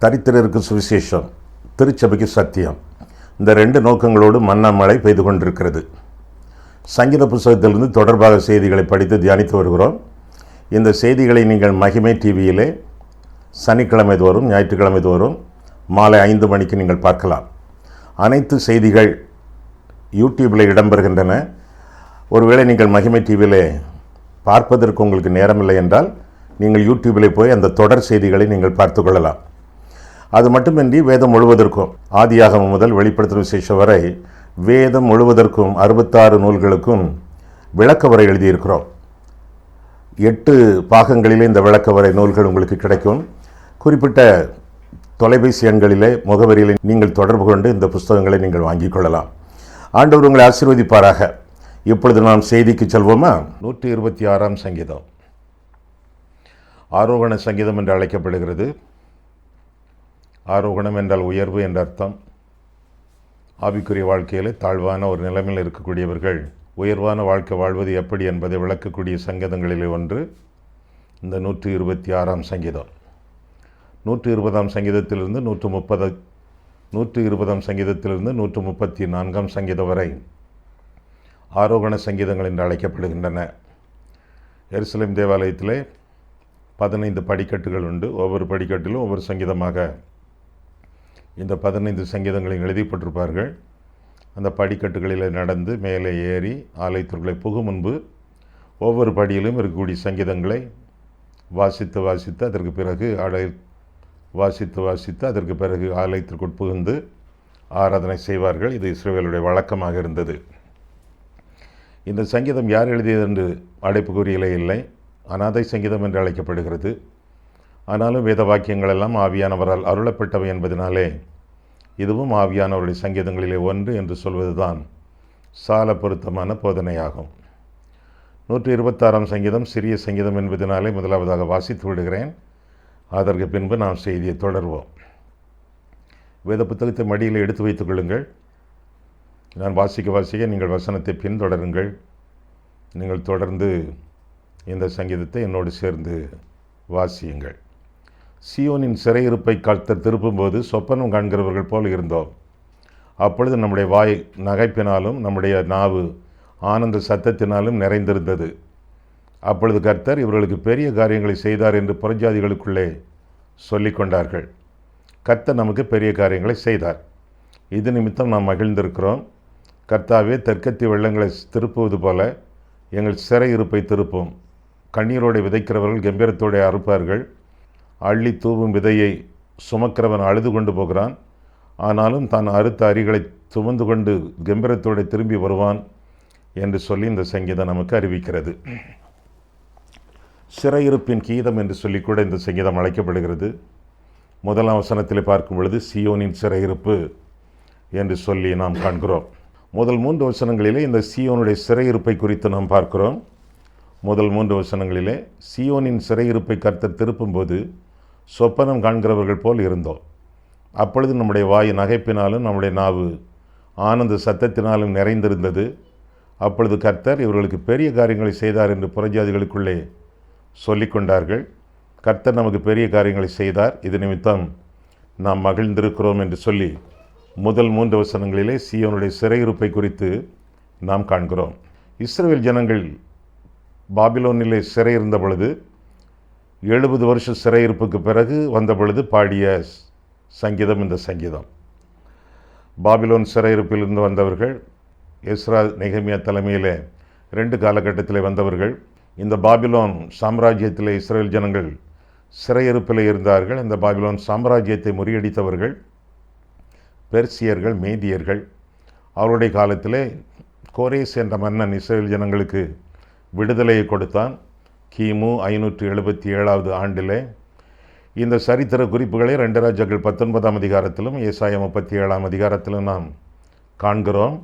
தரித்திரருக்கு சுவிசேஷம், திருச்சபைக்கு சத்தியம், இந்த ரெண்டு நோக்கங்களோடு மழை பெய்து கொண்டிருக்கிறது. சங்கீத புஸ்தகத்திலிருந்து தொடர்பாக செய்திகளை படித்து தியானித்து வருகிறோம். இந்த செய்திகளை நீங்கள் மகிமை டிவியிலே சனிக்கிழமை தோறும் ஞாயிற்றுக்கிழமை தோறும் மாலை 5 மணிக்கு நீங்கள் பார்க்கலாம். அனைத்து செய்திகள் யூடியூப்பில் இடம்பெறுகின்றன. ஒருவேளை நீங்கள் மகிமை டிவியிலே பார்ப்பதற்கு உங்களுக்கு நேரமில்லை என்றால் நீங்கள் யூடியூப்பில் போய் அந்த தொடர் செய்திகளை நீங்கள் பார்த்து கொள்ளலாம். அது மட்டுமின்றி வேதம் முழுவதற்கும், ஆதியாகமம் முதல் வெளிப்படுத்தும் விசேஷம் வரை வேதம் முழுவதற்கும் 66 நூல்களுக்கும் விளக்கவரை எழுதியிருக்கிறோம். 8 பாகங்களிலே இந்த விளக்கவரை நூல்கள் உங்களுக்கு கிடைக்கும். குறிப்பிட்ட தொலைபேசி எண்களிலே முகவரியிலே நீங்கள் தொடர்பு கொண்டு இந்த புஸ்தகங்களை நீங்கள் வாங்கிக் கொள்ளலாம். ஆண்டவர் உங்களை ஆசீர்வதிப்பாராக. இப்பொழுது நாம் செய்திக்கு செல்வோமா? 126ஆம் சங்கீதம் ஆரோகண சங்கீதம் என்று அழைக்கப்படுகிறது. ஆரோகணம் என்றால் உயர்வு என்ற அர்த்தம். ஆவிக்குரிய வாழ்க்கையில் தாழ்வான ஒரு நிலைமையில் இருக்கக்கூடியவர்கள் உயர்வான வாழ்க்கை வாழ்வது எப்படி என்பதை விளக்கக்கூடிய சங்கீதங்களிலே ஒன்று இந்த 126ஆம் சங்கீதம். 120ஆம் சங்கீதத்திலிருந்து 120ஆம் சங்கீதத்திலிருந்து 134ஆம் சங்கீதம் வரை ஆரோகண சங்கீதங்கள் என்று அழைக்கப்படுகின்றன. எருசலேம் தேவாலயத்திலே 15 படிக்கட்டுகள் உண்டு. ஒவ்வொரு படிக்கட்டிலும் ஒவ்வொரு சங்கீதமாக இந்த 15 சங்கீதங்களையும் எழுதிப்பட்டிருப்பார்கள். அந்த படிக்கட்டுகளில் நடந்து மேலே ஏறி ஆலயத்திற்குள்ளே புகும் முன்பு ஒவ்வொரு படியிலும் இருக்கக்கூடிய சங்கீதங்களை வாசித்து அதற்கு பிறகு அதற்கு பிறகு ஆலயத்திற்குள் புகுந்து ஆராதனை செய்வார்கள். இது இஸ்ரவேலுடைய வழக்கமாக இருந்தது. இந்த சங்கீதம் யார் எழுதியது என்று அடைப்புக்குறியிலே இல்லை. அநாதை சங்கீதம் என்று அழைக்கப்படுகிறது. ஆனாலும் வேத வாக்கியங்கள் எல்லாம் ஆவியானவரால் அருளப்பட்டவை என்பதனாலே இதுவும் ஆவியானவருடைய சங்கீதங்களிலே ஒன்று என்று சொல்வதுதான் சால பொருத்தமான போதனையாகும். 126ஆம் சங்கீதம் சிறிய சங்கீதம் என்பதனாலே முதலாவதாக வாசித்து விடுகிறேன். அதற்கு பின்பு நாம் செய்தியை தொடர்வோம். வேத புத்தகத்தை மடியில் எடுத்து வைத்துக் கொள்ளுங்கள். நான் வாசிக்க நீங்கள் வசனத்தை பின்தொடருங்கள். நீங்கள் தொடர்ந்து இந்த சங்கீதத்தை என்னோடு சேர்ந்து வாசியுங்கள். சியோனின் சிறையிருப்பை கர்த்தர் திருப்பும்போது சொப்பனம் காண்கிறவர்கள் போல் இருந்தோம். அப்பொழுது நம்முடைய வாய் நகைப்பினாலும் நம்முடைய நாவு ஆனந்த சத்தத்தினாலும் நிறைந்திருந்தது. அப்பொழுது கர்த்தர் இவர்களுக்கு பெரிய காரியங்களை செய்தார் என்று புறஜாதிகளுக்குள்ளே சொல்லிக் கொண்டார்கள். கர்த்தர் நமக்கு பெரிய காரியங்களை செய்தார். இது நிமித்தம் நாம் மகிழ்ந்திருக்கிறோம். கர்த்தாவே, தெற்கத்தி வெள்ளங்களை திருப்புவது போல எங்கள் சிறையிருப்பை திருப்பும். கண்ணீரோடு விதைக்கிறவர்கள் கம்பீரத்தோடு அறுப்பார்கள். அள்ளி தூவும் விதையை சுமக்கிறவன் அழுது கொண்டு போகிறான். ஆனாலும் தான் அறுத்த அரிகளை சுமந்து கொண்டு கம்பீரத்தோடு திரும்பி வருவான் என்று சொல்லி இந்த சங்கீதம் நமக்கு அறிவிக்கிறது. சிறையிருப்பின் கீதம் என்று சொல்லி கூட இந்த சங்கீதம் அழைக்கப்படுகிறது. முதலாம் வசனத்தில் பார்க்கும் பொழுது சியோனின் சிறையிருப்பு என்று சொல்லி நாம் காண்கிறோம். முதல் 3 வசனங்களிலே இந்த சியோனுடைய சிறையிருப்பை குறித்து நாம் பார்க்கிறோம். முதல் 3 வசனங்களிலே சியோனின் சிறையிருப்பை கர்த்தர் திருப்பும்போது சொப்பனம் காண்கிறவர்கள் போல் இருந்தோம். அப்பொழுது நம்முடைய வாய் நகைப்பினாலும் நம்முடைய நாவு ஆனந்த சத்தத்தினாலும் நிறைந்திருந்தது. அப்பொழுது கர்த்தர் இவர்களுக்கு பெரிய காரியங்களை செய்தார் என்று புறஜாதிகளுக்குள்ளே சொல்லிக் கொண்டார்கள். கர்த்தர் நமக்கு பெரிய காரியங்களை செய்தார், இது நிமித்தம் நாம் மகிழ்ந்திருக்கிறோம் என்று சொல்லி முதல் 3 வசனங்களிலே சியோனுடைய சிறையிருப்பை குறித்து நாம் காண்கிறோம். இஸ்ரவேல் ஜனங்கள் பாபிலோனிலே சிறையிருந்த பொழுது 70 வருஷ சிறையிருப்புக்கு பிறகு வந்த பொழுது பாடிய சங்கீதம் இந்த சங்கீதம். பாபிலோன் சிறையிருப்பிலிருந்து வந்தவர்கள் எஸ்ரா நெகமியா தலைமையில் 2 காலகட்டத்தில் வந்தவர்கள். இந்த பாபிலோன் சாம்ராஜ்யத்தில் இஸ்ரவேல் ஜனங்கள் சிறையிருப்பில் இருந்தார்கள். இந்த பாபிலோன் சாம்ராஜ்யத்தை முறியடித்தவர்கள் பெர்சியர்கள், மேதியர்கள். அவருடைய காலத்திலே கோரேஸ் என்ற மன்னன் இஸ்ரவேல் ஜனங்களுக்கு விடுதலையை கொடுத்தான். கிமு 577 ஆண்டிலே. இந்த சரித்திர குறிப்புகளை 2 ராஜாக்கள் 19ஆம் அதிகாரத்திலும் ஏசாயா 37ஆம் அதிகாரத்திலும் நாம் காண்கிறோம்.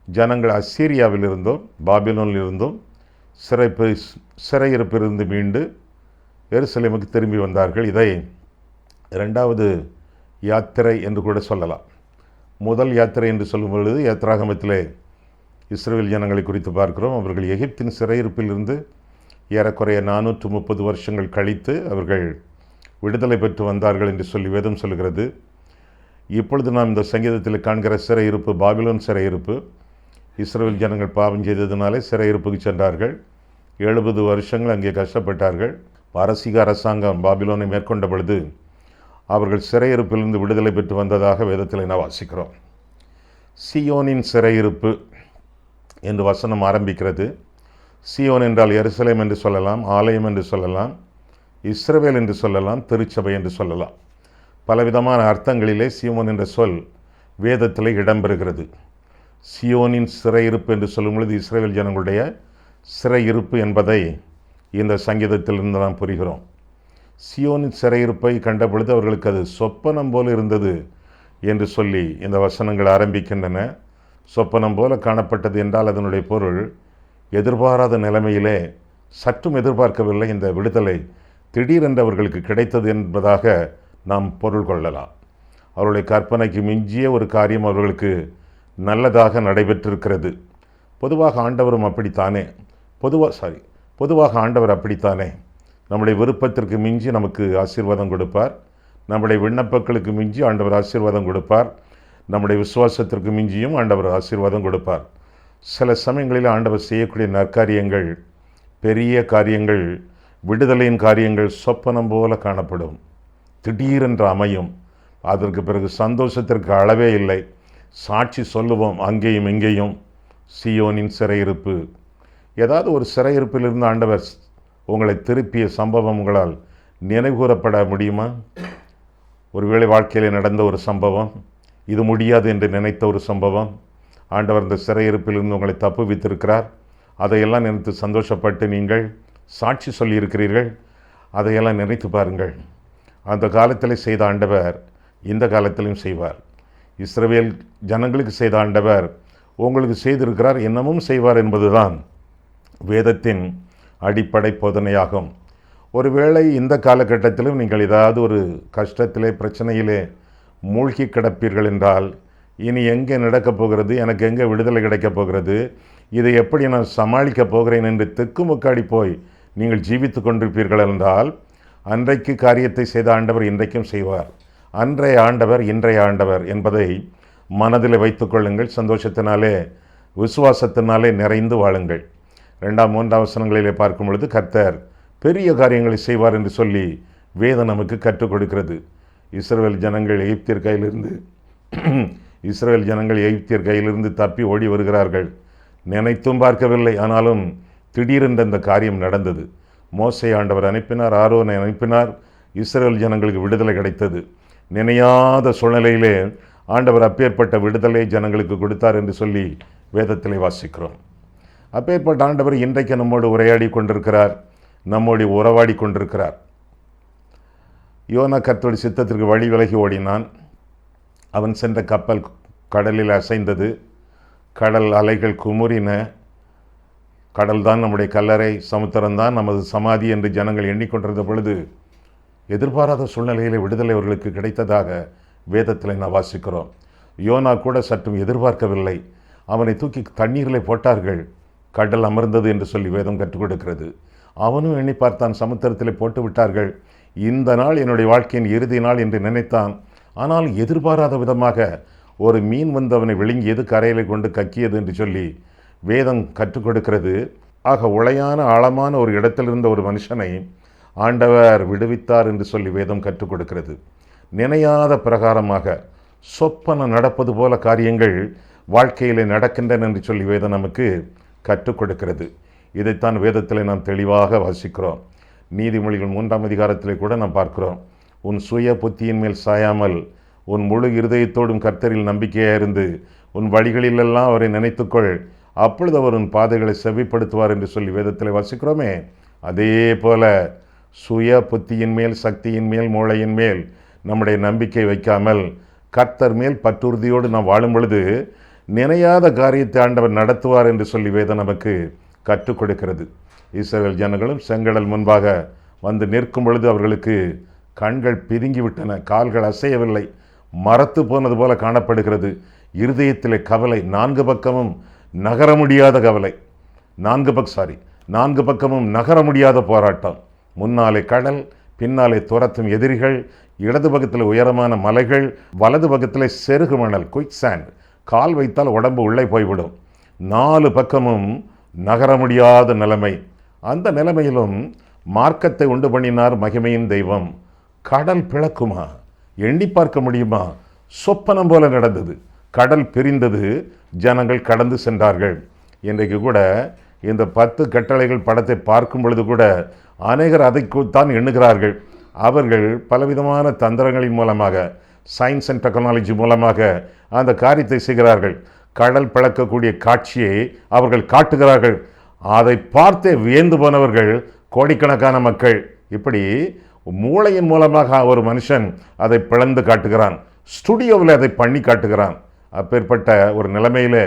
ஜனங்கள் அசீரியாவிலிருந்தும் பாபிலோனிலிருந்தும் சிறையிருப்பிலிருந்து மீண்டு எருசலேமுக்கு திரும்பி வந்தார்கள். இதை 2வது யாத்திரை என்று கூட சொல்லலாம். முதல் யாத்திரை என்று சொல்லும் பொழுது யாத்திராகமத்திலே இஸ்ரவேல் ஜனங்களை குறித்து பார்க்கிறோம். அவர்கள் எகிப்தின் சிறையிருப்பிலிருந்து ஏறக்குறைய 430 வருஷங்கள் கழித்து அவர்கள் விடுதலை பெற்று வந்தார்கள் என்று சொல்லி வேதம் சொல்கிறது. இப்பொழுது நாம் இந்த சங்கீதத்தில் காண்கிற சிறையிருப்பு பாபிலோன் சிறையிருப்பு. இஸ்ரவேல் ஜனங்கள் பாவம் செய்ததினாலே சிறையிருப்புக்கு சென்றார்கள். 70 வருஷங்கள் அங்கே கஷ்டப்பட்டார்கள். பாரசீக அரசாங்கம் பாபிலோனை மேற்கொண்ட பொழுது அவர்கள் சிறையிருப்பிலிருந்து விடுதலை பெற்று வந்ததாக வேதத்தில் நான் வாசிக்கிறோம். சியோனின் சிறையிருப்பு என்று வசனம் ஆரம்பிக்கிறது. சியோன் என்றால் எருசலேம் என்று சொல்லலாம், ஆலயம் என்று சொல்லலாம், இஸ்ரவேல் என்று சொல்லலாம், திருச்சபை என்று சொல்லலாம். பலவிதமான அர்த்தங்களிலே சியோன் என்ற சொல் வேதத்தில் இடம்பெறுகிறது. சியோனின் சிறையிருப்பு என்று சொல்லும் பொழுது இஸ்ரவேல் ஜனங்களுடைய சிறையிருப்பு என்பதை இந்த சங்கீதத்திலிருந்து நாம் புரிகிறோம். சியோனின் சிறையிருப்பை கண்ட பொழுது அவர்களுக்கு அது சொப்பனம் போல இருந்தது என்று சொல்லி இந்த வசனங்கள் ஆரம்பிக்கின்றன. சொப்பனம் போல காணப்பட்டது என்றால் அதனுடைய பொருள் எதிர்பாராத நிலைமையிலே, சற்றும் எதிர்பார்க்கவில்லை, இந்த விடுதலை திடீரென்று அவர்களுக்கு கிடைத்தது என்பதாக நாம் பொருள் கொள்ளலாம். அவருடைய கற்பனைக்கு மிஞ்சிய ஒரு காரியம் அவர்களுக்கு நல்லதாக நடைபெற்றிருக்கிறது. பொதுவாக ஆண்டவரும் அப்படித்தானே பொதுவாக ஆண்டவர் அப்படித்தானே நம்முடைய விருப்பத்திற்கு மிஞ்சி நமக்கு ஆசீர்வாதம் கொடுப்பார். நம்முடைய விண்ணப்பங்களுக்கு மிஞ்சி ஆண்டவர் ஆசீர்வாதம் கொடுப்பார். நம்முடைய விசுவாசத்திற்கு மிஞ்சியும் ஆண்டவர் ஆசீர்வாதம் கொடுப்பார். சில சமயங்களில் ஆண்டவர் செய்யக்கூடிய நற்காரியங்கள், பெரிய காரியங்கள், விடுதலையின் காரியங்கள் சொப்பனம் போல காணப்படும், திடீரென்று அமையும். அதற்கு பிறகு சந்தோஷத்திற்கு அளவே இல்லை. சாட்சி சொல்லுவோம் அங்கேயும் இங்கேயும். சியோனின் சிறையிருப்பு. ஏதாவது ஒரு சிறையிருப்பிலிருந்து ஆண்டவர் உங்களை திருப்பிய சம்பவம் உங்களால் நினைவுகூரப்பட முடியுமா? ஒருவேளை வாழ்க்கையில் நடந்த ஒரு சம்பவம், இது முடியாது என்று நினைத்த ஒரு சம்பவம், ஆண்டவர் இந்த சிறையிருப்பிலிருந்து உங்களை தப்புவித்திருக்கிறார். அதையெல்லாம் நினைத்து சந்தோஷப்பட்டு நீங்கள் சாட்சி சொல்லியிருக்கிறீர்கள். அதையெல்லாம் நினைத்து பாருங்கள். அந்த காலத்தில் செய்த ஆண்டவர் இந்த காலத்திலும் செய்வார். இஸ்ரவேல் ஜனங்களுக்கு செய்த ஆண்டவர் உங்களுக்கு செய்திருக்கிறார், இன்னமும் செய்வார் என்பதுதான் வேதத்தின் அடிப்படை போதனையாகும். ஒருவேளை இந்த காலகட்டத்திலும் நீங்கள் ஏதாவது ஒரு கஷ்டத்திலே, பிரச்சனையிலே மூழ்கி கிடப்பீர்கள் என்றால், இனி எங்கே நடக்கப் போகிறது, எனக்கு எங்கே விடுதலை கிடைக்கப் போகிறது, இதை எப்படி நான் சமாளிக்கப் போகிறேன் என்று திக்குமுக்காடி போய் நீங்கள் ஜீவித்து கொண்டிருப்பீர்கள் என்றால், அன்றைக்கு காரியத்தை செய்த ஆண்டவர் இன்றைக்கும் செய்வார். அன்றைய ஆண்டவர் இன்றைய ஆண்டவர் என்பதை மனதில் வைத்துக்கொள்ளுங்கள். சந்தோஷத்தினாலே, விசுவாசத்தினாலே நிறைந்து வாழுங்கள். 2, 3 வசனங்களிலே பார்க்கும் பொழுது கர்த்தர் பெரிய காரியங்களை செய்வார் என்று சொல்லி வேதம் நமக்கு கற்றுக் கொடுக்கிறது. இஸ்ரவேல் ஜனங்கள் எகிப்தியர் கையிலிருந்து தப்பி ஓடி வருகிறார்கள். நினைத்தும் பார்க்கவில்லை, ஆனாலும் திடீரென்று அந்த காரியம் நடந்தது. மோசே ஆண்டவர் அனுப்பினார், ஆரோனை அனுப்பினார், இஸ்ரவேல் ஜனங்களுக்கு விடுதலை கிடைத்தது. நினையாத சூழ்நிலையிலே ஆண்டவர் அப்பேற்பட்ட விடுதலை ஜனங்களுக்கு கொடுத்தார் என்று சொல்லி வேதத்திலே வாசிக்கிறோம். அப்பேற்பட்ட ஆண்டவர் இன்றைக்கு நம்மோடு உரையாடி கொண்டிருக்கிறார், நம்மோடு உறவாடி கொண்டிருக்கிறார். யோனா கர்த்தருடைய சித்தத்திற்கு வழி விலகி ஓடினான். அவன் சென்ற கப்பல் கடலில் அசைந்தது. கடல் அலைகள் குமுறின. கடல் தான் நம்முடைய கல்லறை, சமுத்திரம்தான் நமது சமாதி என்று ஜனங்கள் எண்ணிக்கொண்டிருந்த பொழுது எதிர்பாராத சூழ்நிலையில் விடுதலை அவர்களுக்கு கிடைத்ததாக வேதத்தில் நான் வாசிக்கிறோம். யோனா கூட சற்றும் எதிர்பார்க்கவில்லை. அவனை தூக்கி தண்ணீரில் போட்டார்கள், கடல் அமர்ந்தது என்று சொல்லி வேதம் கற்றுக் கொடுக்கிறது. அவனும் எண்ணி பார்த்தான், சமுத்திரத்தில் போட்டு விட்டார்கள், இந்த நாள் என்னுடைய வாழ்க்கையின் இறுதி நாள் என்று நினைத்தான். ஆனால் எதிர்பாராத விதமாக ஒரு மீன் வந்து அவனை விழுங்கியது, கரையில் கொண்டு கக்கியது என்று சொல்லி வேதம் கற்றுக் கொடுக்கிறது. ஆக உளையான ஆழமான ஒரு இடத்திலிருந்த ஒரு மனுஷனை ஆண்டவர் விடுவித்தார் என்று சொல்லி வேதம் கற்றுக் கொடுக்கிறது. நினையாத பிரகாரமாக சொப்பனம் நடப்பது போல காரியங்கள் வாழ்க்கையிலே நடக்கின்றன என்று சொல்லி வேதம் நமக்கு கற்றுக் கொடுக்கிறது. இதைத்தான் வேதத்தில் நாம் தெளிவாக வாசிக்கிறோம். நீதிமொழிகள் 3ஆம் அதிகாரத்திலே கூட நாம் பார்க்கிறோம். உன் சுய புத்தியின் மேல் சாயாமல் உன் முழு இருதயத்தோடும் கர்த்தரில் நம்பிக்கையாக இருந்து உன் வழிகளிலெல்லாம் அவரை நினைத்துக்கொள், அப்பொழுது அவர் உன் பாதைகளை செவிப்படுத்துவார் என்று சொல்லி வேதத்தில் வாசிக்கிறோமே. அதே போல சுய புத்தியின் மேல், சக்தியின் மேல், மூளையின் மேல் நம்முடைய நம்பிக்கை வைக்காமல் கர்த்தர் மேல் பற்றுறுதியோடு நாம் வாழும் பொழுது நினையாத காரியத்தை ஆண்டவர் நடத்துவார் என்று சொல்லி வேதம் நமக்கு கற்றுக் கொடுக்கிறது. இஸ்ரவேல் ஜனங்களும் செங்கடல் முன்பாக வந்து நிற்கும் பொழுது அவர்களுக்கு கண்கள் பிதுங்கிவிட்டன, கால்கள் அசையவில்லை, மரத்து போனது போல காணப்படுகிறது. இருதயத்திலே கவலை, 4 பக்கமும் நகர முடியாத கவலை, 4 பக்கமும் நகர முடியாத போராட்டம். முன்னாலே கடல், பின்னாலே துரத்தும் எதிரிகள், இடது பக்கத்தில் உயரமான மலைகள், வலது பக்கத்தில் செருகு மணல், குயிக் சாண்ட், கால் வைத்தால் உடம்பு உள்ளே போய்விடும். 4 பக்கமும் நகர முடியாத நிலைமை. அந்த நிலைமையிலும் மார்க்கத்தை உண்டு பண்ணினார் மகிமையின் தெய்வம். கடல் பிளக்குமா? எண்ணி பார்க்க முடியுமா? சொப்பனம் போல நடந்தது. கடல் பிரிந்தது, ஜனங்கள் கடந்து சென்றார்கள். இன்றைக்கு கூட இந்த 10 கட்டளைகள் படத்தை பார்க்கும் பொழுது கூட அநேகர் அதைத்தான் எண்ணுகிறார்கள். அவர்கள் பலவிதமான தந்திரங்களின் மூலமாக, சயின்ஸ் அண்ட் டெக்னாலஜி மூலமாக அந்த காரியத்தை செய்கிறார்கள். கடல் பிளக்கக்கூடிய காட்சியை அவர்கள் காட்டுகிறார்கள். அதை பார்த்தே வியந்து போனவர்கள் கோடிக்கணக்கான மக்கள். இப்படி மூளையின் மூலமாக ஒரு மனுஷன் அதை பிளந்து காட்டுகிறான், ஸ்டுடியோவில் அதை பண்ணி காட்டுகிறான். அப்பேற்பட்ட ஒரு நிலைமையிலே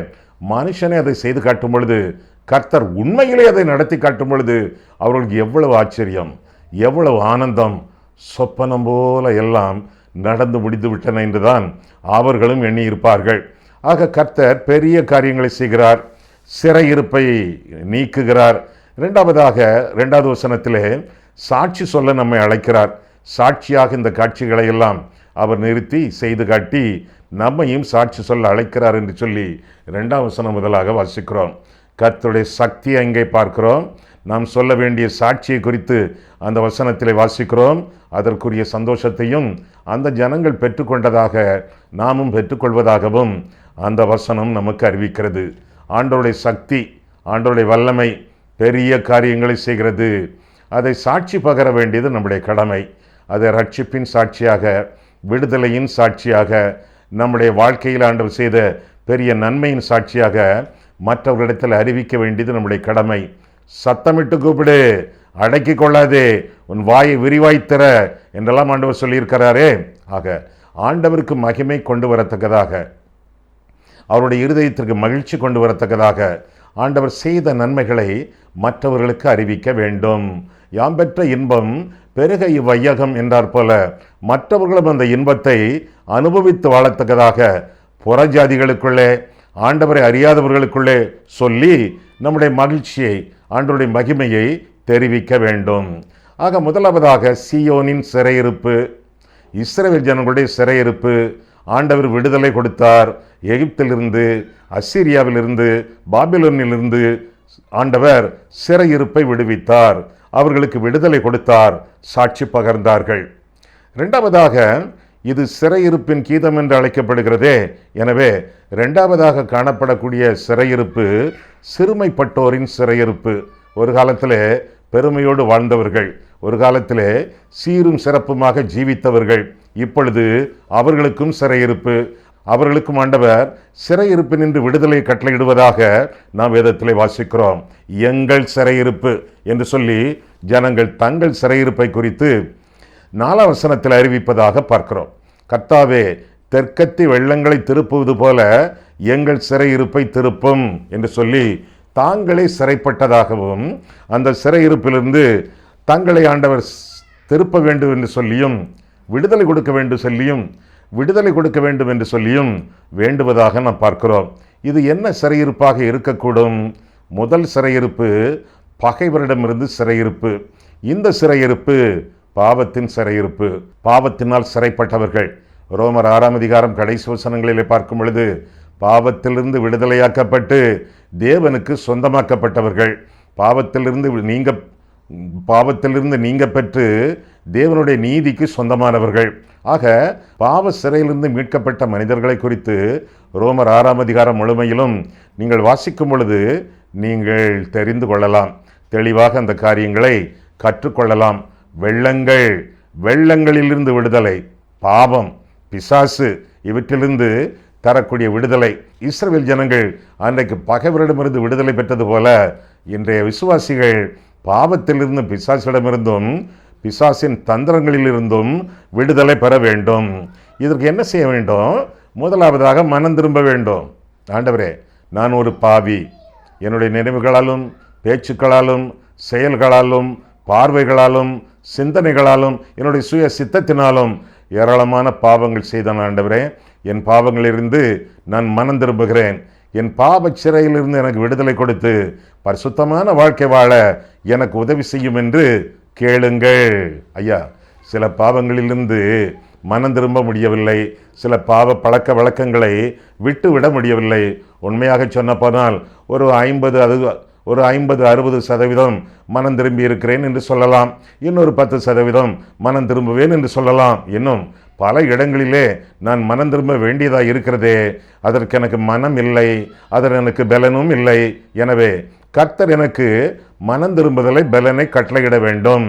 மனுஷனே அதை செய்து காட்டும் பொழுது, கர்த்தர் உண்மையிலே அதை நடத்தி காட்டும் பொழுது அவர்களுக்கு எவ்வளவு ஆச்சரியம், எவ்வளவு ஆனந்தம். சொப்பனம் போல எல்லாம் நடந்து முடிந்து விட்டன என்றுதான் அவர்களும் எண்ணியிருப்பார்கள். ஆக கர்த்தர் பெரிய காரியங்களை செய்கிறார், சிறையிருப்பை நீக்குகிறார். இரண்டாவது வசனத்திலே சாட்சி சொல்ல நம்மை அழைக்கிறார். சாட்சியாக இந்த காட்சிகளை எல்லாம் அவர் நிறுத்தி செய்து காட்டி நம்மையும் சாட்சி சொல்ல அழைக்கிறார் என்று சொல்லி 2ஆம் வசனம் முதலாக வாசிக்கிறோம். கர்த்தருடைய சக்தியை அங்கே பார்க்கிறோம். நாம் சொல்ல வேண்டிய சாட்சியை குறித்து அந்த வசனத்திலே வாசிக்கிறோம். அதற்குரிய சந்தோஷத்தையும் அந்த ஜனங்கள் பெற்றுக்கொண்டதாக நாமும் பெற்றுக்கொள்வதாகவும் அந்த வசனம் நமக்கு அறிவிக்கிறது. ஆண்டவருடைய சக்தி, ஆண்டவருடைய வல்லமை பெரிய காரியங்களை செய்கிறது. அதை சாட்சி பகர வேண்டியது நம்முடைய கடமை. அதை ரட்சிப்பின் சாட்சியாக, விடுதலையின் சாட்சியாக, நம்முடைய வாழ்க்கையில் ஆண்டவர் செய்த பெரிய நன்மையின் சாட்சியாக மற்றவர்களிடத்தில் அறிவிக்க வேண்டியது நம்முடைய கடமை. சத்தமிட்டு கூப்பிடு, அடக்கி கொள்ளாதே, உன் வாயை விரிவாய்த்தர என்றெல்லாம் ஆண்டவர் சொல்லியிருக்கிறாரே. ஆக ஆண்டவருக்கு மகிமை கொண்டு வரத்தக்கதாக, அவருடைய இருதயத்திற்கு மகிழ்ச்சி கொண்டு வரத்தக்கதாக ஆண்டவர் செய்த நன்மைகளை மற்றவர்களுக்கு அறிவிக்க வேண்டும். யாம் பெற்ற இன்பம் பெருக இவ்வையகம் என்றார் போல மற்றவர்களும் அந்த இன்பத்தை அனுபவித்து வாழத்தக்கதாக புறஜாதிகளுக்குள்ளே, ஆண்டவரை அறியாதவர்களுக்குள்ளே சொல்லி நம்முடைய மகிழ்ச்சியை, ஆண்டவருடைய மகிமையை தெரிவிக்க வேண்டும். ஆக முதலாவதாக சீயோனின் சிறையிருப்பு, இஸ்ரவேல் ஜனங்களுடைய சிறையிருப்பு. ஆண்டவர் விடுதலை கொடுத்தார். எகிப்திலிருந்து, அசீரியாவிலிருந்து, பாபிலோனிலிருந்து ஆண்டவர் சிறையிருப்பை விடுவித்தார். அவர்களுக்கு விடுதலை கொடுத்தார், சாட்சி பகர்ந்தார்கள். இரண்டாவதாக இது சிறையிருப்பின் கீதம் என்று அழைக்கப்படுகிறதே. எனவே இரண்டாவதாக காணப்படக்கூடிய சிறையிருப்பு சிறுமைப்பட்டோரின் சிறையிருப்பு. ஒரு காலத்திலே பெருமையோடு வாழ்ந்தவர்கள், ஒரு காலத்திலே சீரும் சிறப்புமாக ஜீவித்தவர்கள், இப்பொழுது அவர்களுக்கும் சிறையிருப்பு. அவர்களுக்கும் ஆண்டவர் சிறையிருப்பினின்று விடுதலை கட்டளையிடுவதாக நாம் வேதத்திலே வாசிக்கிறோம். எங்கள் சிறையிருப்பு என்று சொல்லி ஜனங்கள் தங்கள் சிறையிருப்பை குறித்து 4ஆம் வசனத்தில் அறிவிப்பதாக பார்க்கிறோம். கர்த்தாவே, தெற்கத்தி வெள்ளங்களை திருப்புவது போல எங்கள் சிறையிருப்பை திருப்பும் என்று சொல்லி தாங்களே சிறைப்பட்டதாகவும், அந்த சிறையிருப்பிலிருந்து தங்களை ஆண்டவர் திருப்ப வேண்டும் என்று சொல்லியும், விடுதலை கொடுக்க வேண்டும் என்று சொல்லியும் வேண்டுவதாக நாம் பார்க்கிறோம். இது என்ன சிறையிருப்பாக இருக்கக்கூடும்? முதல் சிறையிருப்பு பகைவரிடமிருந்து சிறையிருப்பு. இந்த சிறையிருப்பு பாவத்தின் சிறையிருப்பு. பாவத்தினால் சிறைப்பட்டவர்கள். ரோமர் 6ஆம் அதிகாரம் கடைசி வசனங்களிலே பார்க்கும் பொழுது பாவத்திலிருந்து விடுதலையாக்கப்பட்டு தேவனுக்கு சொந்தமாக்கப்பட்டவர்கள், பாவத்திலிருந்து நீங்க பெற்று தேவனுடைய நீதிக்கு சொந்தமானவர்கள். ஆக பாவ சிறையிலிருந்து மீட்கப்பட்ட மனிதர்களை குறித்து ரோமர் 6ஆம் அதிகாரம் முழுமையிலும் நீங்கள் வாசிக்கும் பொழுது நீங்கள் தெரிந்து கொள்ளலாம், தெளிவாக அந்த காரியங்களை கற்றுக்கொள்ளலாம். வெள்ளங்களிலிருந்து விடுதலை, பாவம், பிசாசு இவற்றிலிருந்து தரக்கூடிய விடுதலை. இஸ்ரவேல் ஜனங்கள் அன்றைக்கு பகைவரிடமிருந்து விடுதலை பெற்றது போல இன்றைய விசுவாசிகள் பாவத்திலிருந்து, பிசாசிடமிருந்தும் பிசாசின் தந்திரங்களிலிருந்தும் விடுதலை பெற வேண்டும். இதற்கு என்ன செய்ய வேண்டும்? முதலாவதாக மனம் திரும்ப வேண்டும். ஆண்டவரே, நான் ஒரு பாவி, என்னுடைய நினைவுகளாலும், பேச்சுக்களாலும், செயல்களாலும், பார்வைகளாலும், சிந்தனைகளாலும், என்னுடைய சுய சித்தத்தினாலும் ஏராளமான பாவங்கள் செய்தான். ஆண்டவரே, என் பாவங்களிலிருந்து நான் மனம் திரும்புகிறேன். என் பாவ சிறையிலிருந்து எனக்கு விடுதலை கொடுத்து பரிசுத்தமான வாழ்க்கை வாழ எனக்கு உதவி செய்யும் என்று கேளுங்கள். ஐயா, சில பாவங்களிலிருந்து மனம் திரும்ப முடியவில்லை, சில பாவ பழக்க வழக்கங்களை விட்டு விட முடியவில்லை. உண்மையாக சொன்ன போனால் ஒரு 50-60% மனம் திரும்பி இருக்கிறேன் என்று சொல்லலாம். இன்னொரு 10% மனம் திரும்புவேன் என்று சொல்லலாம். இன்னும் பல இடங்களிலே நான் மனம் திரும்ப வேண்டியதாக இருக்கிறதே, அதற்கு எனக்கு மனம் இல்லை, அதற்கு எனக்கு பலனும் இல்லை. எனவே கர்த்தர் எனக்கு மனம் திரும்புதலை பலனை கட்டளையிட வேண்டும்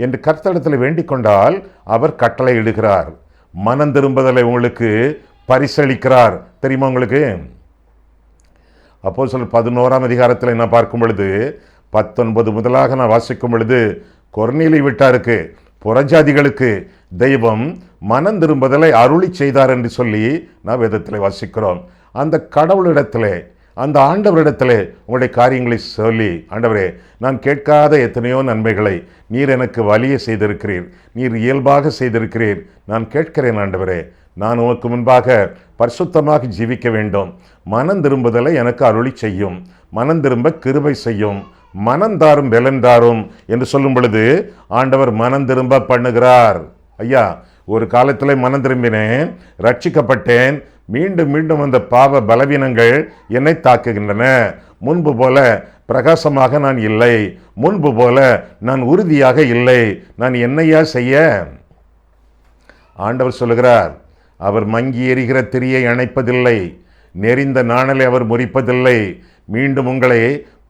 என்று கர்த்தரிடத்தில் வேண்டிக் கொண்டால் அவர் கட்டளையிடுகிறார். மனம் திரும்புதலை உங்களுக்கு பரிசளிக்கிறார். தெரியுமா உங்களுக்கு? அப்போஸ்தலர் 11ஆம் அதிகாரத்தில் என்ன பார்க்கும் பொழுது 19 முதலாக நான் வாசிக்கும் பொழுது, கொர்நேலியு வீட்டாருக்கு, புறஜாதிகளுக்கு தெய்வம் மனம் திரும்புதலை அருளி செய்தார் என்று சொல்லி நான் வேதத்தில் வாசிக்கிறோம். அந்த கடவுளிடத்திலே, அந்த ஆண்டவரிடத்திலே உங்களுடைய காரியங்களை சொல்லி, ஆண்டவரே, நான் கேட்காத எத்தனையோ நன்மைகளை நீர் எனக்கு வலிய செய்திருக்கிறீர், நீர் இயல்பாக செய்திருக்கிறீர், நான் கேட்கிறேன் ஆண்டவரே, நான் உமக்கு முன்பாக பரிசுத்தமாக ஜீவிக்க வேண்டும், மனம் திரும்புதலை எனக்கு அருளி செய்யும், மனம் திரும்ப கிருபை செய்யும், மனந்தாரும் பலன்தாரும் என்று சொல்லும் பொழுது ஆண்டவர் மனம் திரும்ப பண்ணுகிறார். ஐயா, ஒரு காலத்தில் மனம் திரும்பினேன், ரட்சிக்கப்பட்டேன், மீண்டும் மீண்டும் அந்த பாவ பலவீனங்கள் என்னை தாக்குகின்றன. முன்பு போல பிரகாசமாக நான் இல்லை, முன்பு போல நான் உறுதியாக இல்லை, நான் என்னையா செய்ய? ஆண்டவர் சொல்லுகிறார், அவர் மங்கி எரிகிற திரியை அணைப்பதில்லை, நெறிந்த நாணலை அவர் முறிப்பதில்லை, மீண்டும் உங்களை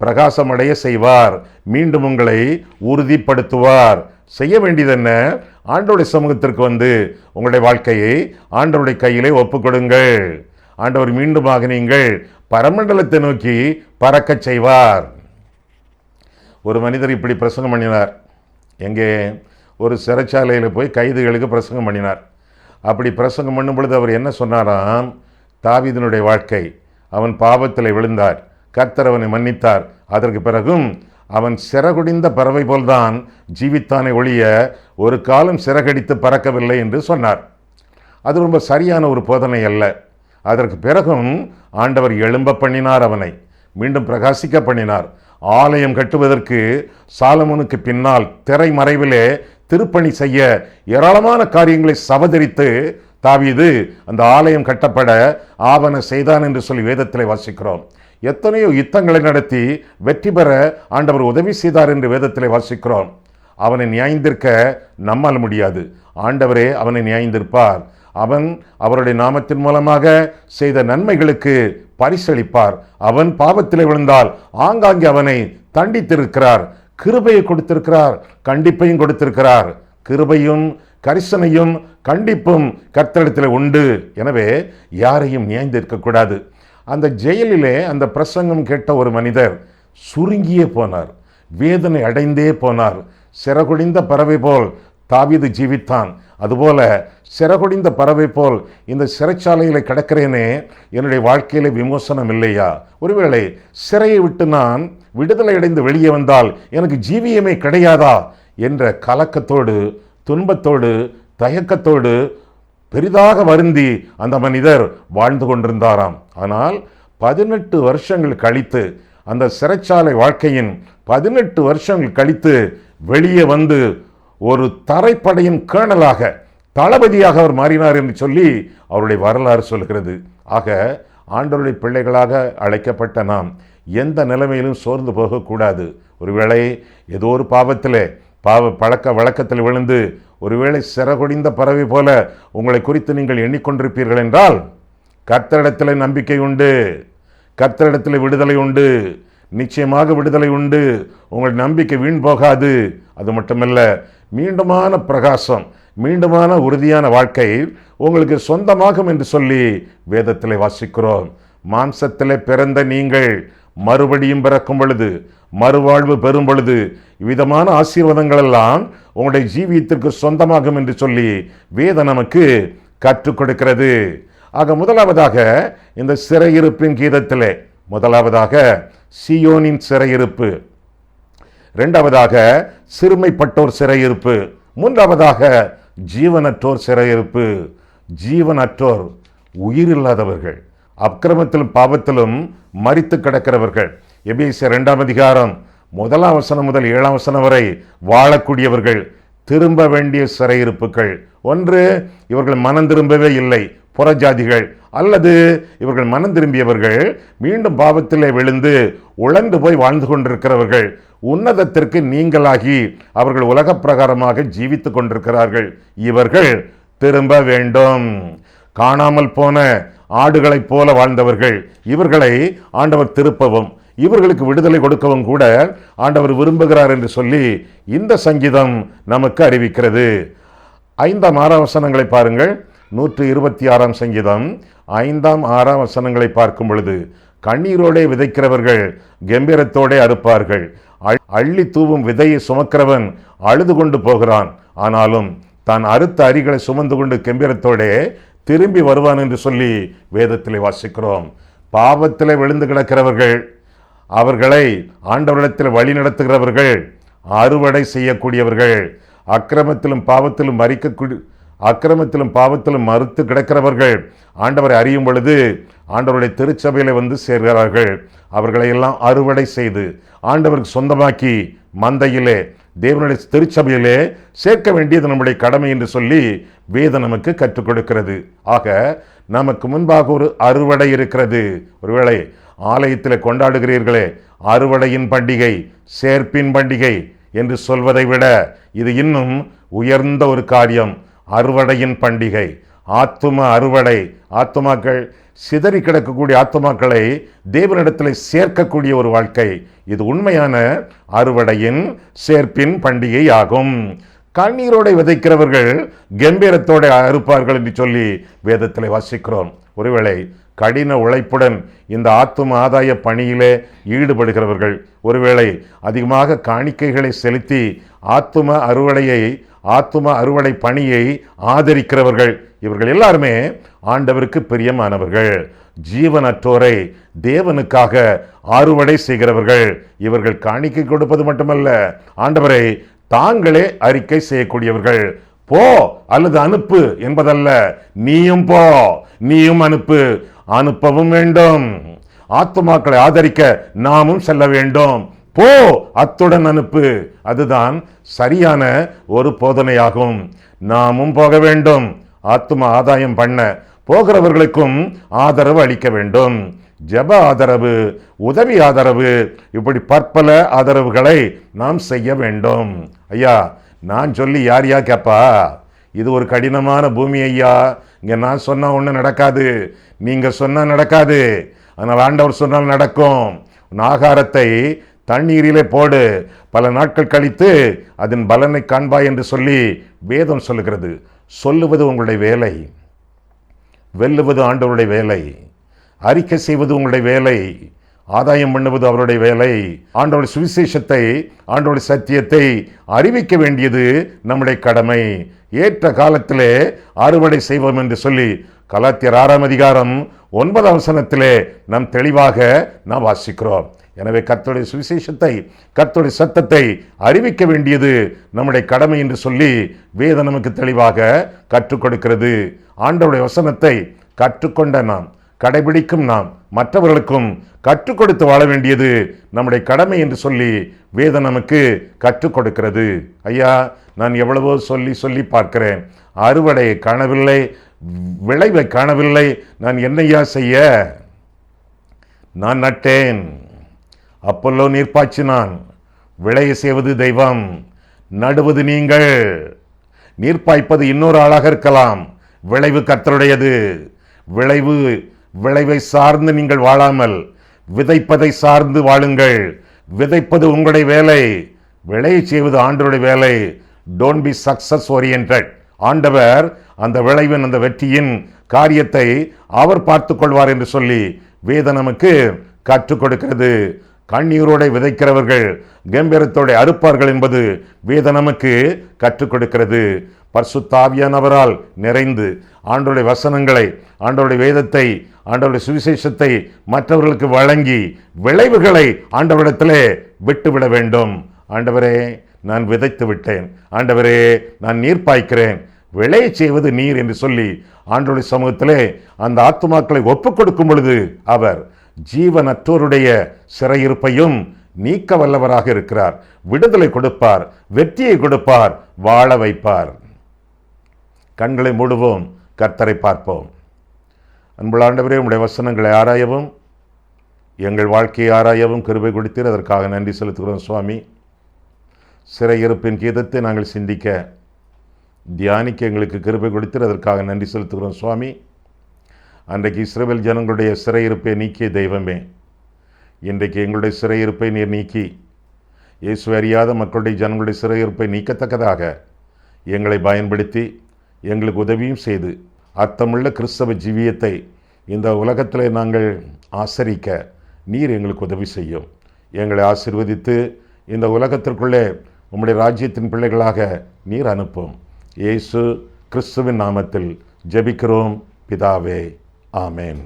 பிரகாசமடைய செய்வார், மீண்டும் உங்களை உறுதிப்படுத்துவார். செய்ய வேண்டியது என்ன? ஆண்டவருடைய சமூகத்திற்கு வந்து உங்களுடைய வாழ்க்கையை ஆண்டவருடைய கையிலே ஒப்பு கொடுங்கள். ஆண்டவர் மீண்டுமாக நீங்கள் பரமண்டலத்தை நோக்கி பறக்க செய்வார். ஒரு மனிதர் இப்படி பிரசங்கம் பண்ணினார். எங்கே? ஒரு சிறைச்சாலையில் போய் கைதிகளுக்கு பிரசங்கம் பண்ணினார். அப்படி பிரசங்கம் பண்ணும் பொழுது அவர் என்ன சொன்னாராம்? தாவீதினுடைய வாழ்க்கை, அவன் பாவத்தில் விழுந்தார், கர்த்தர் அவனை மன்னித்தார், அதற்கு பிறகும் அவன் சிறகுடிந்த பறவை போல்தான் ஜீவித்தானே ஒழிய ஒரு காலம் சிறகடித்து பறக்கவில்லை என்று சொன்னார். அது ரொம்ப சரியான ஒரு போதனை அல்ல. அதற்கு பிறகும் ஆண்டவர் எழும்ப பண்ணினார், அவனை மீண்டும் பிரகாசிக்க பண்ணினார். ஆலயம் கட்டுவதற்கு சாலமோனுக்கு பின்னால் திரைமறைவிலே திருப்பணி செய்ய ஏராளமான காரியங்களை சவதரித்து தாவீது அந்த ஆலயம் கட்டப்பட ஆவண செய்தான் என்று சொல்லி வேதத்திலே வாசிக்கிறோம். எத்தனையோ யுத்தங்களை நடத்தி வெற்றி பெற ஆண்டவர் உதவி செய்தார் என்று வேதத்திலே வாசிக்கிறோம். அவனை நியாயந்திருக்க நம்மால் முடியாது, ஆண்டவரே அவனை நியாயந்திருப்பார். அவன் அவருடைய நாமத்தின் மூலமாக செய்த நன்மைகளுக்கு பரிசளிப்பார். அவன் பாவத்திலே விழுந்தால் ஆங்காங்கே அவனை தண்டித்திருக்கிறார், கிருபையை கொடுத்திருக்கிறார், கண்டிப்பையும் கொடுத்திருக்கிறார். கிருபையும் கரிசனையும் கண்டிப்பும் கர்த்தரிடத்தில் உண்டு. எனவே யாரையும் நியாயந்திருக்கக்கூடாது. அந்த ஜெயிலிலே அந்த பிரசங்கம் கேட்ட ஒரு மனிதர் சுருங்கியே போனார், வேதனை அடைந்தே போனார். சிறகுடிந்த பறவை போல் தாவீது ஜீவித்தான். அதுபோல சிறகுடிந்த பறவை போல் இந்த சிறைச்சாலையில கிடக்கிறேனே, என்னுடைய வாழ்க்கையில விமோசனம் இல்லையா? ஒருவேளை சிறையை விட்டு நான் விடுதலை அடைந்து வெளியே வந்தால் எனக்கு ஜீவியமே கிடையாதா என்ற கலக்கத்தோடு, துன்பத்தோடு, தயக்கத்தோடு பெரிதாக வருந்தி அந்த மனிதர் வாழ்ந்து கொண்டிருந்தாராம். ஆனால் 18 வருஷங்கள் கழித்து, அந்த சிறைச்சாலை வாழ்க்கையின் 18 வருஷங்கள் கழித்து வெளியே வந்து ஒரு தரைப்படையின் கேர்னலாக, தளபதியாக அவர் மாறினார் என்று சொல்லி அவருடைய வரலாறு சொல்கிறது. ஆக ஆண்டவருடைய பிள்ளைகளாக அழைக்கப்பட்ட நாம் எந்த நிலைமையிலும் சோர்ந்து போகக்கூடாது. ஒருவேளை ஏதோ ஒரு பாவத்திலே, பாவ பழக்க வழக்கத்தில் விழுந்து ஒருவேளை சிறகுடிந்த பறவை போல உங்களை குறித்து நீங்கள் எண்ணிக்கொண்டிருப்பீர்கள் என்றால், கர்த்தரிடத்தில் நம்பிக்கை உண்டு, கர்த்தரிடத்தில் விடுதலை உண்டு, நிச்சயமாக விடுதலை உண்டு. உங்கள் நம்பிக்கை வீண் போகாது. அது மட்டுமல்ல, மீண்டுமான பிரகாசம், மீண்டுமான உறுதியான வாழ்க்கை உங்களுக்கு சொந்தமாகும் என்று சொல்லி வேதத்தில் வாசிக்கிறோம். மாம்சத்திலே பிறந்த நீங்கள் மறுபடியும் பிறக்கும் பொழுது, மறுவாழ்வு பெறும் பொழுது விதமான ஆசீர்வாதங்கள் எல்லாம் உங்களுடைய ஜீவியத்திற்கு சொந்தமாகும் என்று சொல்லி வேதம் நமக்கு கற்றுக் கொடுக்கிறது. ஆக முதலாவதாக இந்த சிறையிருப்பின் கீதத்திலே முதலாவதாக சீயோனின் சிறையிருப்பு, இரண்டாவதாக சிறுமைப்பட்டோர் சிறையிருப்பு, மூன்றாவதாக ஜீவனற்றோர் சிறையிருப்பு. ஜீவனற்றோர் உயிரில்லாதவர்கள், அக்கிரமத்திலும் பாவத்திலும் மரித்து கிடக்கிறவர்கள். எபேசியர் 2ஆம் அதிகாரம் 1ஆம் வசனம் முதல் 7ஆம் வசனம் வரை வாழக்கூடியவர்கள், திரும்ப வேண்டிய சிறையிருப்புகள். ஒன்று, இவர்கள் மனம் திரும்பவே இல்லை, புறஜாதிகள், அல்லது இவர்கள் மனம் திரும்பியவர்கள் மீண்டும் பாவத்திலே விழுந்து உழந்து போய் வாழ்ந்து கொண்டிருக்கிறவர்கள், உன்னதத்திற்கு நீங்களாகி அவர்கள் உலக பிரகாரமாக ஜீவித்துக் கொண்டிருக்கிறார்கள். இவர்கள் திரும்ப வேண்டும். காணாமல் போன ஆடுகளைப் போல வாழ்ந்தவர்கள், இவர்களை ஆண்டவர் திருப்பவும் இவர்களுக்கு விடுதலை கொடுக்கவும் கூட ஆண்டவர் விரும்புகிறார் என்று சொல்லி இந்த சங்கீதம் நமக்கு அறிவிக்கிறது. 5ஆம் 6ஆம் வசனங்களை பாருங்கள். 126ஆம் சங்கீதம் 5ஆம் 6ஆம் வசனங்களை பார்க்கும் பொழுது, கண்ணீரோடே விதைக்கிறவர்கள் கம்பீரத்தோடே அறுப்பார்கள். அள்ளி தூவும் விதையை சுமக்கிறவன் அழுது கொண்டு போகிறான், ஆனாலும் தான் அறுத்த அரிகளை சுமந்து கொண்டு கம்பீரத்தோடே திரும்பி வருவான் என்று சொல்லி வேதத்திலே வாசிக்கிறோம். பாவத்திலே விழுந்து கிடக்கிறவர்கள், அவர்களை ஆண்டவரிடத்தில் வழி நடத்துகிறவர்கள், அறுவடை செய்யக்கூடியவர்கள், அக்கிரமத்திலும் பாவத்திலும் மறுத்து கிடக்கிறவர்கள் ஆண்டவரை அறியும் பொழுது ஆண்டவருடைய திருச்சபையில வந்து சேர்கிறார்கள். அவர்களை எல்லாம் அறுவடை செய்து ஆண்டவருக்கு சொந்தமாக்கி மந்தையிலே தேவனுடைய திருச்சபையிலே சேர்க்க வேண்டியது நம்முடைய கடமை என்று சொல்லி வேதம் நமக்கு கற்றுக் கொடுக்கிறது. ஆக நமக்கு முன்பாக ஒரு அறுவடை இருக்கிறது. ஒருவேளை ஆலயத்தில் கொண்டாடுகிறீர்களே அறுவடையின் பண்டிகை, சேர்ப்பின் பண்டிகை என்று சொல்வதை விட இது இன்னும் உயர்ந்த ஒரு காரியம். அறுவடையின் பண்டிகை, ஆத்தும அறுவடை. ஆத்துமாக்கள் சிதறி கிடக்கக்கூடிய ஆத்துமாக்களை தேவனிடத்தில் சேர்க்கக்கூடிய ஒரு வாழ்க்கை. இது உண்மையான அறுவடையின் சேர்ப்பின் பண்டிகை ஆகும். கண்ணீரோடு விதைக்கிறவர்கள் கம்பீரத்தோட அறுப்பார்கள் என்று சொல்லி வேதத்தில் வாசிக்கிறோம். ஒருவேளை கடின உழைப்புடன் இந்த ஆத்தும ஆதாய பணியிலே ஈடுபடுகிறவர்கள், ஒருவேளை அதிகமாக காணிக்கைகளை செலுத்தி ஆத்தும அறுவடை பணியை ஆதரிக்கிறவர்கள், இவர்கள் எல்லாருமே ஆண்டவருக்கு பிரியமானவர்கள். ஜீவனற்றோரை தேவனுக்காக அறுவடை செய்கிறவர்கள். இவர்கள் காணிக்கை கொடுப்பது மட்டுமல்ல, ஆண்டவரை தாங்களே அறிக்கை செய்யக்கூடியவர்கள். போ அல்லது அனுப்பு என்பதல்ல, நீயும் போ, நீயும் அனுப்பு, அனுப்பவும் வேண்டும். ஆத்துமாக்களை ஆதரிக்க நாமும் செல்ல வேண்டும். போ, அத்துடன் அனுப்பு. அதுதான் சரியான ஒரு போதனையாகும். நாமும் போக வேண்டும். ஆத்தும ஆதாயம் பண்ண போகிறவர்களுக்கும் ஆதரவு அளிக்க வேண்டும். ஜெப ஆதரவு, உதவி ஆதரவு, இப்படி பற்பல ஆதரவுகளை நாம் செய்ய வேண்டும். ஐயா, நான் சொல்லி யார் கேப்பா? இது ஒரு கடினமான பூமி ஐயா. இங்க நான் சொன்னா ஒண்ணு நடக்காது, நீங்க சொன்னா நடக்காது. ஆனால் ஆண்டவர் சொன்னால் நடக்கும். ஆகாரத்தை தண்ணீரிலே போடு, பல நாட்கள் கழித்து அதன் பலனை காண்பாய் என்று சொல்லி வேதம் சொல்லுகிறது. சொல்லுவது உங்களுடைய வேலை, வெல்லுவது ஆண்டவருடைய வேலை, அறிக்கை செய்வது உங்களுடைய வேலை, ஆதாயம் பண்ணுவது அவருடைய வேலை. ஆண்டவருடைய சுவிசேஷத்தை, ஆண்டவருடைய சத்தியத்தை அறிவிக்க வேண்டியது நம்முடைய கடமை. ஏற்ற காலத்திலே அறுவடை செய்வோம் என்று சொல்லி கலாத்தியர் 6ஆம் அதிகாரம் 9ஆம் வசனத்திலே நாம் தெளிவாக நாம் வாசிக்கிறோம். எனவே கர்த்தருடைய சுவிசேஷத்தை, கர்த்தருடைய சத்தத்தை அறிவிக்க வேண்டியது நம்முடைய கடமை என்று சொல்லி வேதம் நமக்கு தெளிவாக கற்றுக் கொடுக்கிறது. ஆண்டவருடைய வசனத்தை கற்றுக்கொண்ட நாம், கடைபிடிக்கும் நாம், மற்றவர்களுக்கும் கற்றுக் கொடுத்து வாழ வேண்டியது நம்முடைய கடமை என்று சொல்லி வேதம் நமக்கு கற்றுக் கொடுக்கிறது. ஐயா, நான் எவ்வளவோ சொல்லி பார்க்கிறேன், அறுவடையை காணவில்லை, விளைவை காணவில்லை. நான் என்னையா செய்ய? நான் நட்டேன், அப்பல்லோ நீர்ப்பாய்ச்சினான், விளைய செய்வது தெய்வம், நடுவது நீங்கள். நீர்ப்பாய்ப்பது இன்னொரு ஆளாக இருக்கலாம், விளைவு கர்த்தருடையது. விளைவை சார்ந்து நீங்கள் வாழாமல் விதைப்பதை சார்ந்து வாழுங்கள். விதைப்பது உங்களுடைய வேலை, விளைய செய்வது ஆண்டவருடைய வேலை. Don't be success oriented. ஆண்டவர் அந்த விளைவின், அந்த வெற்றியின் காரியத்தை அவர் பார்த்து கொள்வார் என்று சொல்லி வேதம் நமக்கு கற்றுக் கொடுக்கிறது. கண்ணீரோட விதைக்கிறவர்கள் கம்பீரத்தோட அறுப்பார்கள் என்பது வேதம் நமக்கு கற்றுக் கொடுக்கிறது. பரிசுத்த ஆவியானவரால் நிறைந்து ஆண்டவருடைய வசனங்களை, ஆண்டவருடைய வேதத்தை, ஆண்டவருடைய சுவிசேஷத்தை மற்றவர்களுக்கு வழங்கி விளைவுகளை ஆண்டவரிடத்திலே விட்டுவிட வேண்டும். ஆண்டவரே, நான் விதைத்து விட்டேன், ஆண்டவரே நான் நீர் பாய்க்கிறேன், விளைய செய்வது நீர் என்று சொல்லி ஆண்டவருடைய சமூகத்திலே அந்த ஆத்துமாக்களை ஒப்புக் கொடுக்கும் பொழுது அவர் ஜீவனற்றோருடைய சிறையிருப்பையும் நீக்க வல்லவராக இருக்கிறார். விடுதலை கொடுப்பார், வெற்றியை கொடுப்பார், வாழ வைப்பார். கண்களை மூடுவோம், கர்த்தரை பார்ப்போம். அன்புள்ள ஆண்டவரே, உம்முடைய வசனங்களை ஆராயவும் எங்கள் வாழ்க்கையை ஆராயவும் கிருபை கொடுத்தீர். அதற்காக நன்றி செலுத்துகிறோம் சுவாமி. சிறையிருப்பின் கீதத்தை நாங்கள் சிந்திக்க தியானிக்க எங்களுக்கு கிருபை கொடுத்தீர். அதற்காக நன்றி செலுத்துகிறோம் சுவாமி. அன்றைக்கு இஸ்ரவேல் ஜனங்களுடைய சிறையிருப்பை நீக்கிய தெய்வமே, இன்றைக்கு எங்களுடைய சிறையிருப்பை நீர் நீக்கி இயேசு அறியாத மக்களுடைய ஜனங்களுடைய சிறையிருப்பை நீக்கத்தக்கதாக எங்களை பயன்படுத்தி எங்களுக்கு உதவியும் செய்து அர்த்தமுள்ள கிறிஸ்தவ ஜீவியத்தை இந்த உலகத்தில் நாங்கள் ஆசரிக்க நீர் எங்களுக்கு உதவி செய்யும். எங்களை ஆசீர்வதித்து இந்த உலகத்திற்குள்ளே உம்முடைய ராஜ்யத்தின் பிள்ளைகளாக நீர் அனுப்பும். இயேசு கிறிஸ்துவின் நாமத்தில் ஜெபிக்கிறோம் பிதாவே, ஆமேன்.